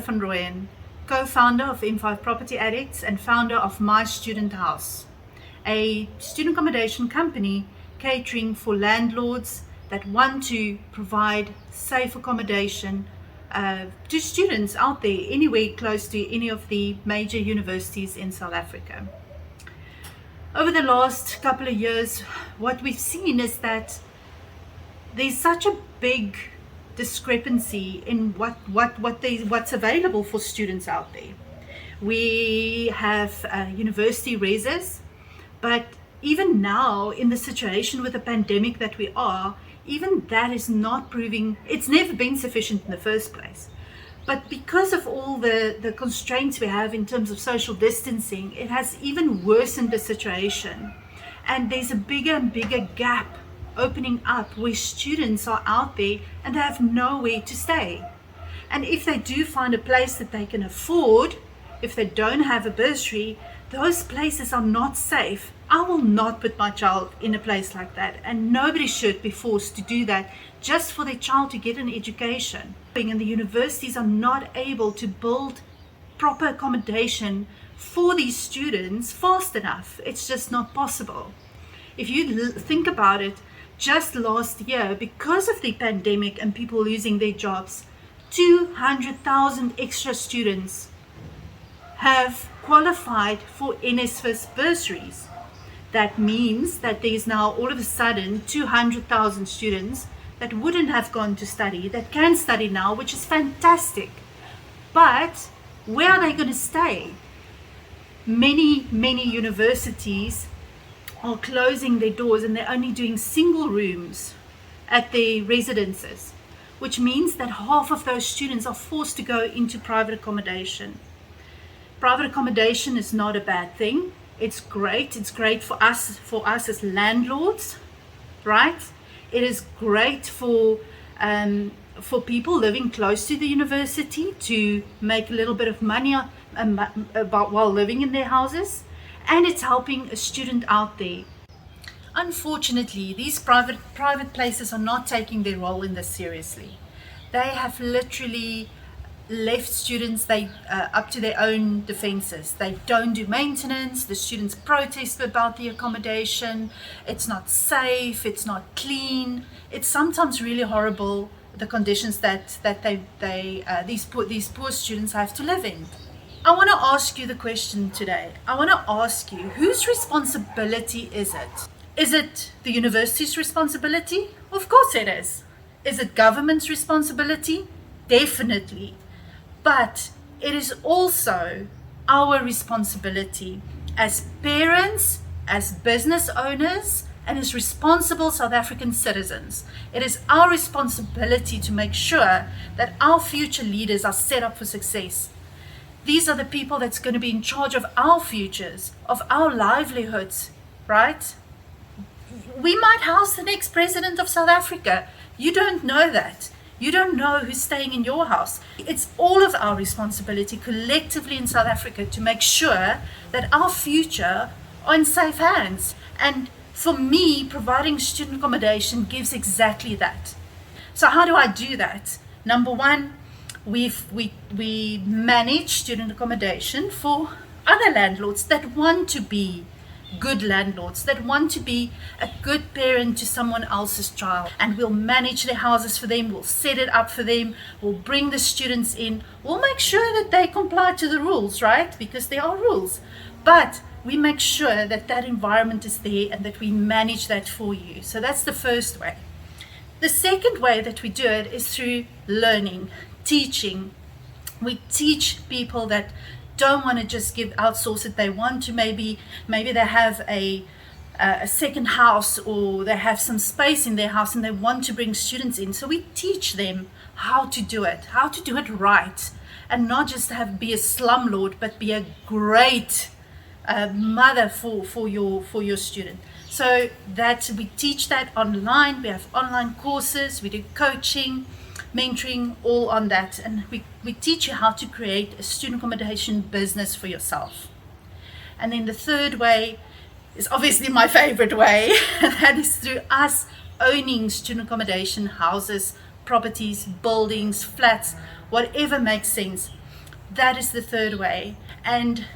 van Rooyen, co-founder of M5 Property Addicts and founder of My Student House, a student accommodation company catering for landlords that want to provide safe accommodation to students out there anywhere close to any of the major universities in South Africa. Over the last couple of years, what we've seen is that there's such a big discrepancy in what's available for students out there. We have university raises, but even now in the situation with the pandemic that we are, even that is not proving, it's never been sufficient in the first place. But because of all the constraints we have in terms of social distancing, it has even worsened the situation. And there's a bigger and bigger gap opening up where students are out there and they have nowhere to stay. And if they do find a place that they can afford, if they don't have a bursary, those places are not safe. I will not put my child in a place like that, and nobody should be forced to do that just for their child to get an education. And the universities are not able to build proper accommodation for these students fast enough. It's just not possible. If you think about it, just last year, because of the pandemic and people losing their jobs, 200,000 extra students have qualified for NSFAS bursaries. That means that there's now all of a sudden 200,000 students that wouldn't have gone to study, that can study now, which is fantastic. But where are they going to stay? Many universities are closing their doors and they're only doing single rooms at their residences, which means that half of those students are forced to go into private accommodation. Private accommodation is not a bad thing. It's great. It's great for us as landlords, right? It is great for people living close to the university to make a little bit of money while living in their houses, and it's helping a student out there. Unfortunately, these private places are not taking their role in this seriously. They have literally left students up to their own defenses. They don't do maintenance. The students protest about the accommodation. It's not safe. It's not clean. It's sometimes really horrible, the conditions that these poor students have to live in. I want to ask you the question today. I want to ask you, whose responsibility is it? Is it the university's responsibility? Of course it is. Is it government's responsibility? Definitely. But it is also our responsibility as parents, as business owners, and as responsible South African citizens. It is our responsibility to make sure that our future leaders are set up for success. These are the people that's going to be in charge of our futures, of our livelihoods, right? We might house the next president of South Africa. You don't know that. You don't know who's staying in your house. It's all of our responsibility collectively in South Africa to make sure that our future are in safe hands. And for me, providing student accommodation gives exactly that. So how do I do that? Number one, we manage student accommodation for other landlords that want to be good landlords, that want to be a good parent to someone else's child, and we'll manage their houses for them, we'll set it up for them, we'll bring the students in, we'll make sure that they comply to the rules, right? Because there are rules, but we make sure that that environment is there and that we manage that for you. So that's the first way. The second way that we do it is through learning, teaching. We teach people that don't want to just outsource it. They want to maybe they have a second house, or they have some space in their house and they want to bring students in. So we teach them how to do it right, and not just be a slumlord, but be a great mother for your student. So that we teach that online. We have online courses, we do coaching, mentoring, all on that, and we teach you how to create a student accommodation business for yourself. And then the third way is obviously my favorite way, that is through us owning student accommodation houses, properties, buildings, flats, whatever makes sense. That is the third way. And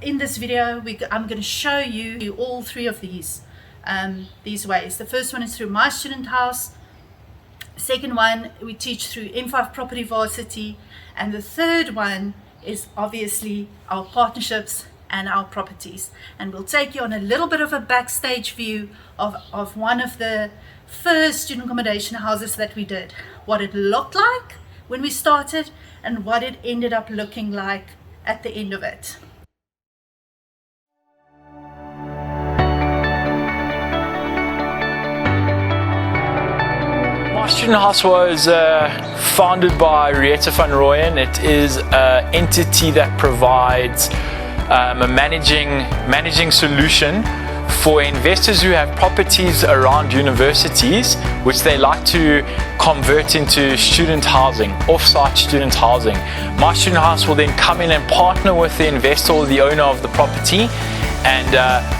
in this video, I'm going to show you all three of these ways. The first one is through My Student House. Second one, we teach through M5 Property Varsity. And the third one is obviously our partnerships and our properties. And we'll take you on a little bit of a backstage view of one of the first student accommodation houses that we did. What it looked like when we started and what it ended up looking like at the end of it. My Student House was founded by Renovation van Rooyen. It is an entity that provides a managing solution for investors who have properties around universities which they like to convert into student housing, off-site student housing. My Student House will then come in and partner with the investor or the owner of the property and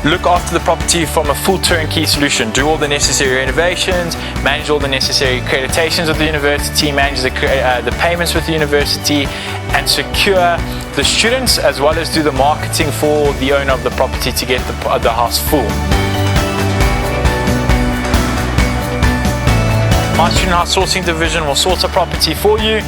look after the property from a full turnkey solution, do all the necessary renovations, manage all the necessary accreditations of the university, manage the payments with the university, and secure the students as well as do the marketing for the owner of the property to get the house full. My Student House Sourcing Division will source a property for you.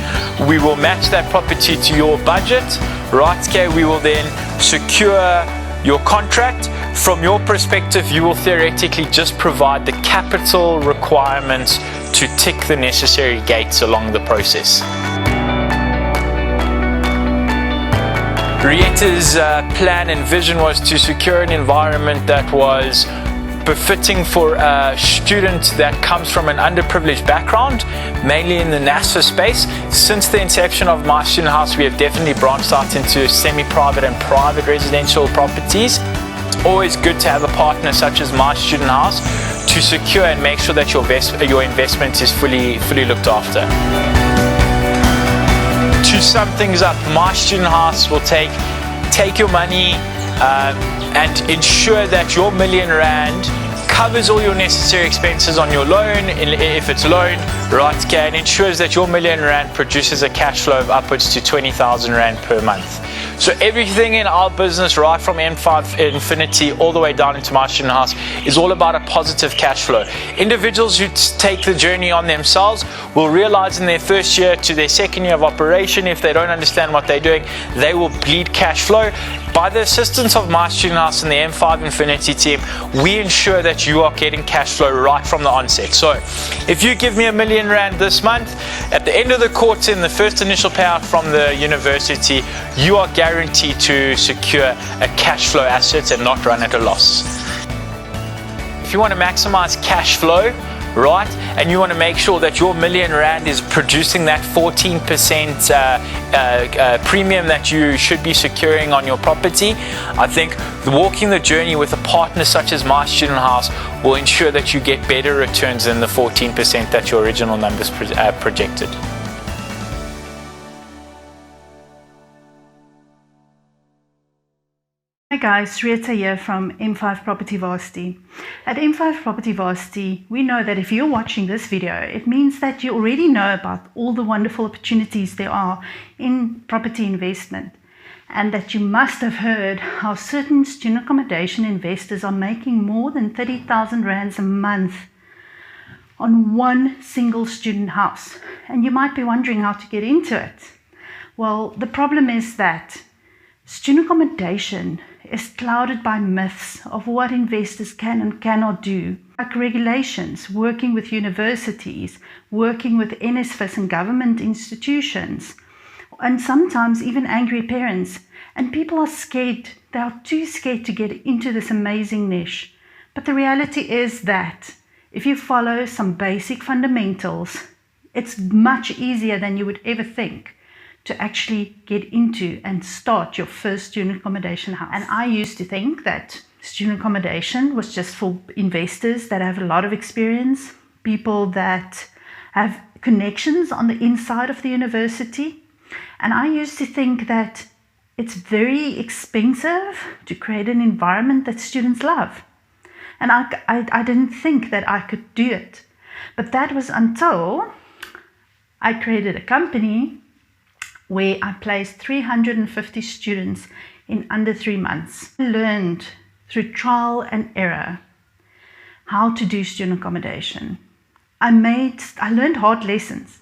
We will match that property to your budget. Right, okay, we will then secure your contract. From your perspective, you will theoretically just provide the capital requirements to tick the necessary gates along the process. Rietta's plan and vision was to secure an environment that was befitting for a student that comes from an underprivileged background, mainly in the NASA space. Since the inception of My Student House, we have definitely branched out into semi-private and private residential properties. It's always good to have a partner such as My Student House to secure and make sure that your investment is fully looked after. To sum things up, My Student House will take your money and ensure that your R1,000,000 covers all your necessary expenses on your loan, if it's loaned, right, okay, and ensures that your R1,000,000 produces a cash flow of upwards to 20,000 Rand per month. So everything in our business, right from M5 Infinity all the way down into My Student House, is all about a positive cash flow. Individuals who take the journey on themselves will realize in their first year to their second year of operation, if they don't understand what they're doing, they will bleed cash flow. By the assistance of My Student House and the M5 Infinity team, we ensure that you are getting cash flow right from the onset. So if you give me R1,000,000 this month, at the end of the quarter, in the first initial payout from the university, you are guaranteed to secure a cash flow asset and not run at a loss. If you want to maximize cash flow, right, and you want to make sure that your R1,000,000 is producing that 14% premium that you should be securing on your property, I think walking the journey with a partner such as My Student House will ensure that you get better returns than the 14% that your original numbers projected. Hi guys, Rita here from M5 Property Varsity. At M5 Property Varsity, we know that if you're watching this video, it means that you already know about all the wonderful opportunities there are in property investment, and that you must have heard how certain student accommodation investors are making more than 30,000 Rands a month on one single student house. And you might be wondering how to get into it. Well, the problem is that student accommodation is clouded by myths of what investors can and cannot do, like regulations, working with universities, working with NSFAS and government institutions, and sometimes even angry parents. And people are scared, they are too scared to get into this amazing niche. But the reality is that if you follow some basic fundamentals, it's much easier than you would ever think to actually get into and start your first student accommodation house. And I used to think that student accommodation was just for investors that have a lot of experience, people that have connections on the inside of the university. And I used to think that it's very expensive to create an environment that students love. And I didn't think that I could do it. But that was until I created a company where I placed 350 students in under 3 months. I learned through trial and error how to do student accommodation. I learned hard lessons,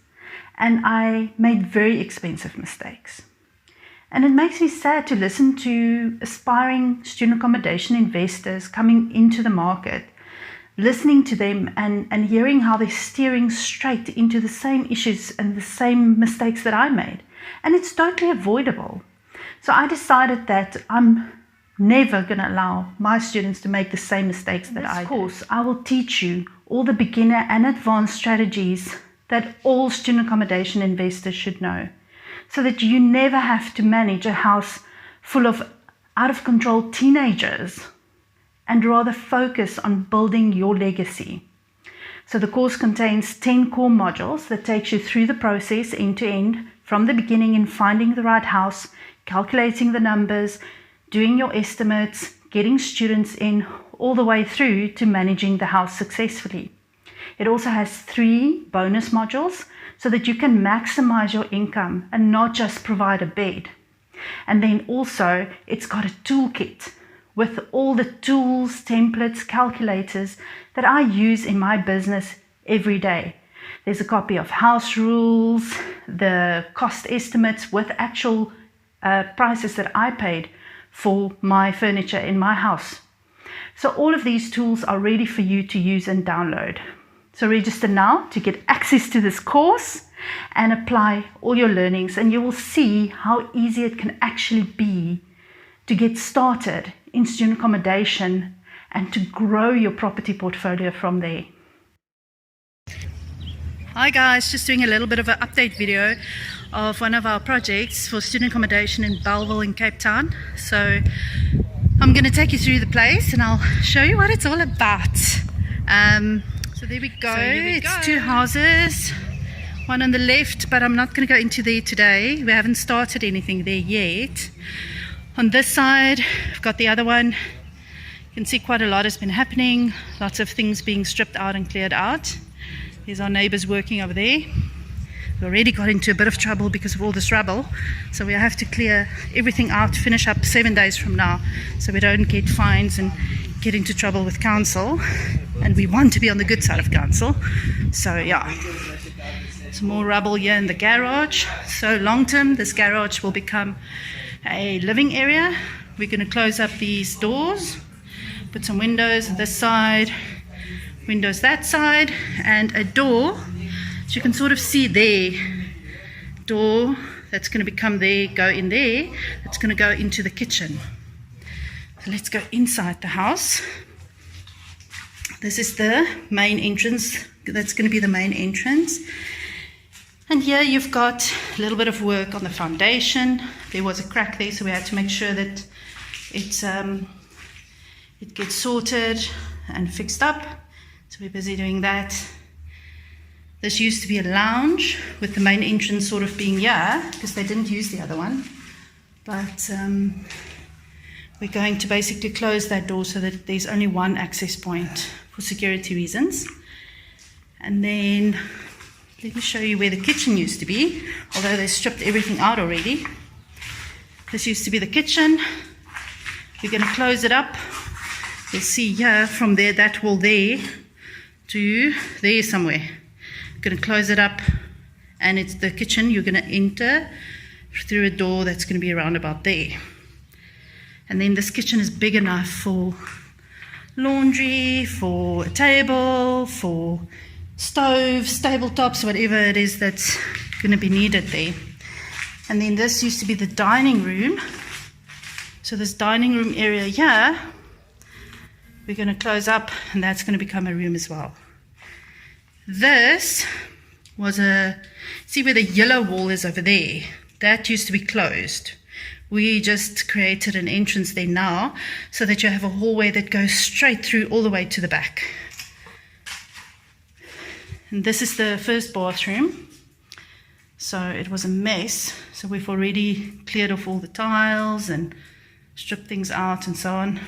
and I made very expensive mistakes. And it makes me sad to listen to aspiring student accommodation investors coming into the market, listening to them and hearing how they're steering straight into the same issues and the same mistakes that I made. And it's totally avoidable. So I decided that I'm never going to allow my students to make the same mistakes that I did. Of course, I will teach you all the beginner and advanced strategies that all student accommodation investors should know, so that you never have to manage a house full of out-of-control teenagers and rather focus on building your legacy. So the course contains 10 core modules that takes you through the process end to end, from the beginning in finding the right house, calculating the numbers, doing your estimates, getting students in, all the way through to managing the house successfully. It also has 3 bonus modules so that you can maximize your income and not just provide a bed. And then also it's got a toolkit with all the tools, templates, calculators that I use in my business every day. There's a copy of house rules, the cost estimates with actual prices that I paid for my furniture in my house. So all of these tools are ready for you to use and download. So register now to get access to this course and apply all your learnings, and you will see how easy it can actually be to get started in student accommodation and to grow your property portfolio from there. Hi guys, just doing a little bit of an update video of one of our projects for student accommodation in Belleville in Cape Town. So I'm going to take you through the place and I'll show you what it's all about. So there we go. It's 2 houses, one on the left, but I'm not going to go into there today. We haven't started anything there yet. On this side, we've got the other one. You can see quite a lot has been happening. Lots of things being stripped out and cleared out. There's our neighbors working over there. We already got into a bit of trouble because of all this rubble. So we have to clear everything out, finish up 7 days from now, so we don't get fines and get into trouble with council. And we want to be on the good side of council. So yeah, some more rubble here in the garage. So long term, this garage will become a living area. We're going to close up these doors, put some windows this side, windows that side, and a door, so you can sort of see there, door that's going to become there, go in there, that's going to go into the kitchen. So let's go inside the house. This is the main entrance. That's going to be the main entrance. And here you've got a little bit of work on the foundation. There was a crack there, so we had to make sure that it gets sorted and fixed up. So we're busy doing that. This used to be a lounge with the main entrance sort of being here because they didn't use the other one. But we're going to basically close that door so that there's only one access point for security reasons. And then let me show you where the kitchen used to be, although they stripped everything out already. This used to be the kitchen. We're going to close it up. You'll see here from there, that wall there to there somewhere. Going to close it up, and it's the kitchen. You're going to enter through a door that's going to be around about there. And then this kitchen is big enough for laundry, for a table, for stoves, tabletops, whatever it is that's going to be needed there. And then this used to be the dining room. So this dining room area here, we're going to close up, and that's going to become a room as well. This was see where the yellow wall is over there? That used to be closed. We just created an entrance there now so that you have a hallway that goes straight through all the way to the back. And this is the first bathroom. So it was a mess. So we've already cleared off all the tiles and stripped things out and so on.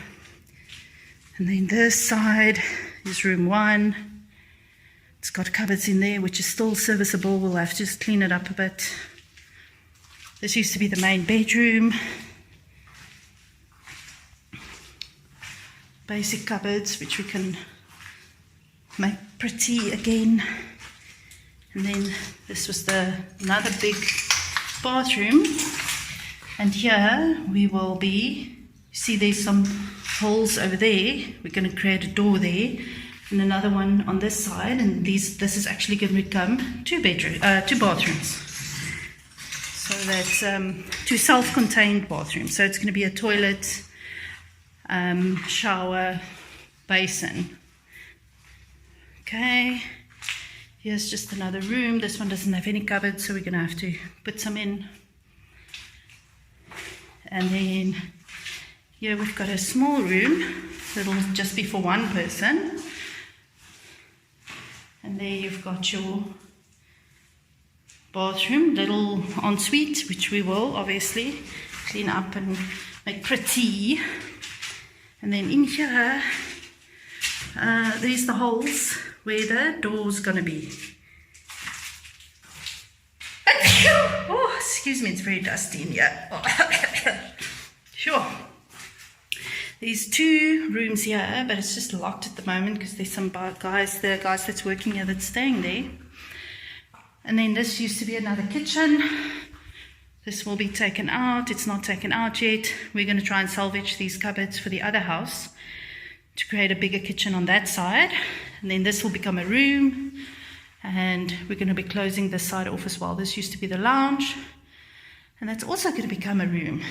And then this side is room 1. It's got cupboards in there, which is still serviceable. We'll have to just clean it up a bit. This used to be the main bedroom. Basic cupboards, which we can make pretty again. And then this was another big bathroom. And here we will be, see there's some holes over there. We're going to create a door there. And another one on this side. And this is actually going to become two bathrooms. So that's two self-contained bathrooms. So it's going to be a toilet, shower, basin. Okay, here's just another room. This one doesn't have any cupboards, so we're going to have to put some in. And then here we've got a small room that'll just be for one person. And there you've got your bathroom, little ensuite, which we will obviously clean up and make pretty. And then in here, there's the holes where the door's going to be. Oh, excuse me, it's very dusty in here. Sure. There's two rooms here, but it's just locked at the moment because there's some guys that's working here that's staying there. And then this used to be another kitchen. This will be taken out. It's not taken out yet. We're going to try and salvage these cupboards for the other house to create a bigger kitchen on that side. And then this will become a room. And we're going to be closing this side off as well. This used to be the lounge. And that's also going to become a room.